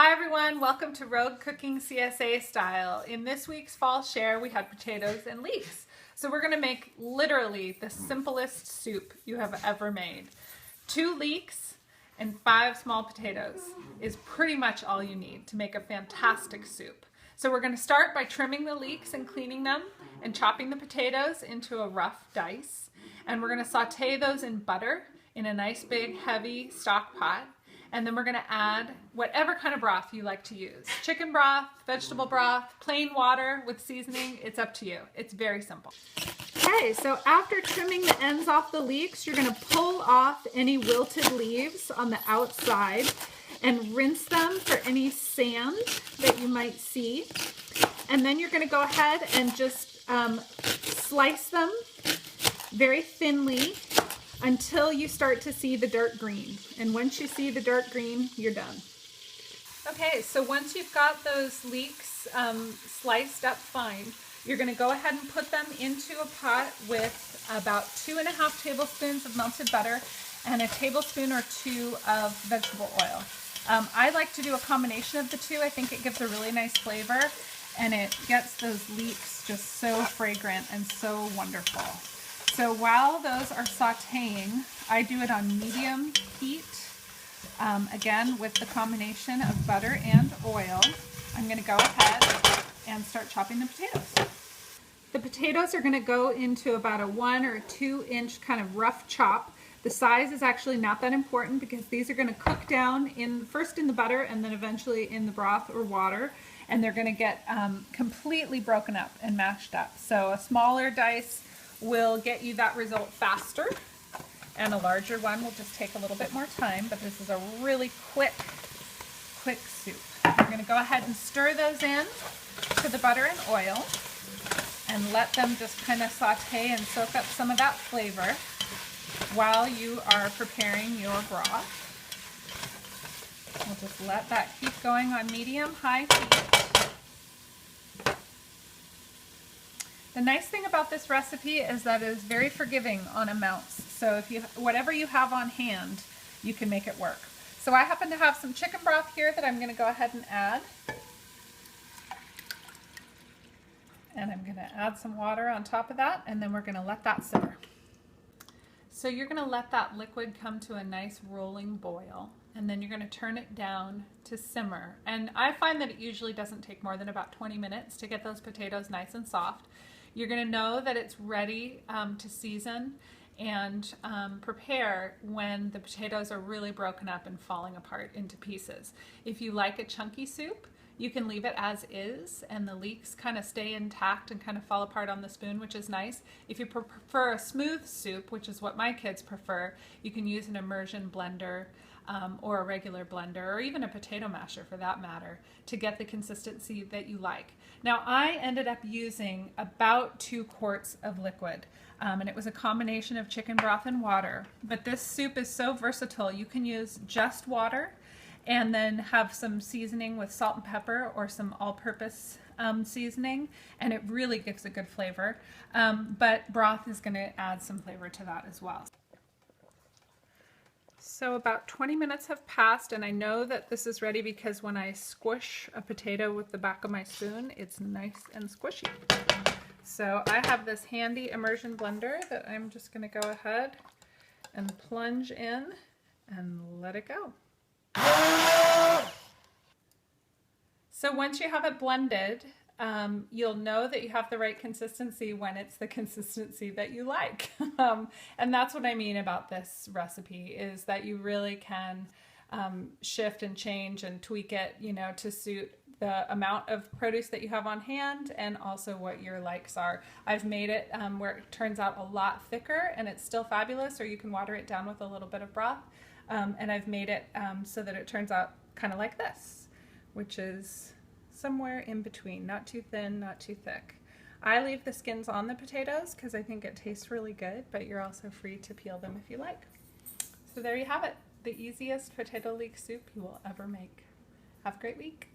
Hi everyone, welcome to Rogue Cooking CSA Style. In this week's fall share, we had potatoes and leeks. So we're gonna make literally the simplest soup you have ever made. 2 leeks and 5 small potatoes is pretty much all you need to make a fantastic soup. So we're gonna start by trimming the leeks and cleaning them and chopping the potatoes into a rough dice. And we're gonna saute those in butter in a nice big heavy stock pot. And then we're gonna add whatever kind of broth you like to use. Chicken broth, vegetable broth, plain water with seasoning, it's up to you. It's very simple. Okay, so after trimming the ends off the leeks, you're gonna pull off any wilted leaves on the outside and rinse them for any sand that you might see. And then you're gonna go ahead and just slice them very thinly until you start to see the dark green. And once you see the dark green, you're done. Okay, so once you've got those leeks sliced up fine, you're gonna go ahead and put them into a pot with about 2.5 tablespoons of melted butter and a tablespoon or 2 of vegetable oil. I like to do a combination of the two. I think it gives a really nice flavor and it gets those leeks just so fragrant and so wonderful. So while those are sauteing, I do it on medium heat. Again, with the combination of butter and oil, I'm going to go ahead and start chopping the potatoes. The potatoes are going to go into about a 1 or 2 inch kind of rough chop. The size is actually not that important because these are going to cook down first in the butter and then eventually in the broth or water. And they're going to get completely broken up and mashed up. So a smaller dice will get you that result faster, and a larger one will just take a little bit more time, but this is a really quick soup. We're going to go ahead and stir those in to the butter and oil and let them just kind of saute and soak up some of that flavor while you are preparing your broth. We'll just let that keep going on medium-high heat. The nice thing about this recipe is that it is very forgiving on amounts. So if whatever you have on hand, you can make it work. So I happen to have some chicken broth here that I'm going to go ahead and add. And I'm going to add some water on top of that, and then we're going to let that simmer. So you're going to let that liquid come to a nice rolling boil, and then you're going to turn it down to simmer. And I find that it usually doesn't take more than about 20 minutes to get those potatoes nice and soft. You're going to know that it's ready to season and prepare when the potatoes are really broken up and falling apart into pieces. If you like a chunky soup, you can leave it as is and the leeks kind of stay intact and kind of fall apart on the spoon, which is nice. If you prefer a smooth soup, which is what my kids prefer, you can use an immersion blender or a regular blender, or even a potato masher for that matter, to get the consistency that you like. Now I ended up using about 2 quarts of liquid, and it was a combination of chicken broth and water. But this soup is so versatile. You can use just water and then have some seasoning with salt and pepper or some all-purpose seasoning, and it really gives a good flavor. But broth is going to add some flavor to that as well. So about 20 minutes have passed, and I know that this is ready because when I squish a potato with the back of my spoon, it's nice and squishy. So I have this handy immersion blender that I'm just going to go ahead and plunge in and let it go. So once you have it blended, you'll know that you have the right consistency when it's the consistency that you like. And that's what I mean about this recipe, is that you really can shift and change and tweak it, you know, to suit the amount of produce that you have on hand and also what your likes are. I've made it where it turns out a lot thicker and it's still fabulous, or you can water it down with a little bit of broth. And I've made it so that it turns out kind of like this, which is somewhere in between, not too thin, not too thick. I leave the skins on the potatoes because I think it tastes really good, but you're also free to peel them if you like. So there you have it, the easiest potato leek soup you will ever make. Have a great week.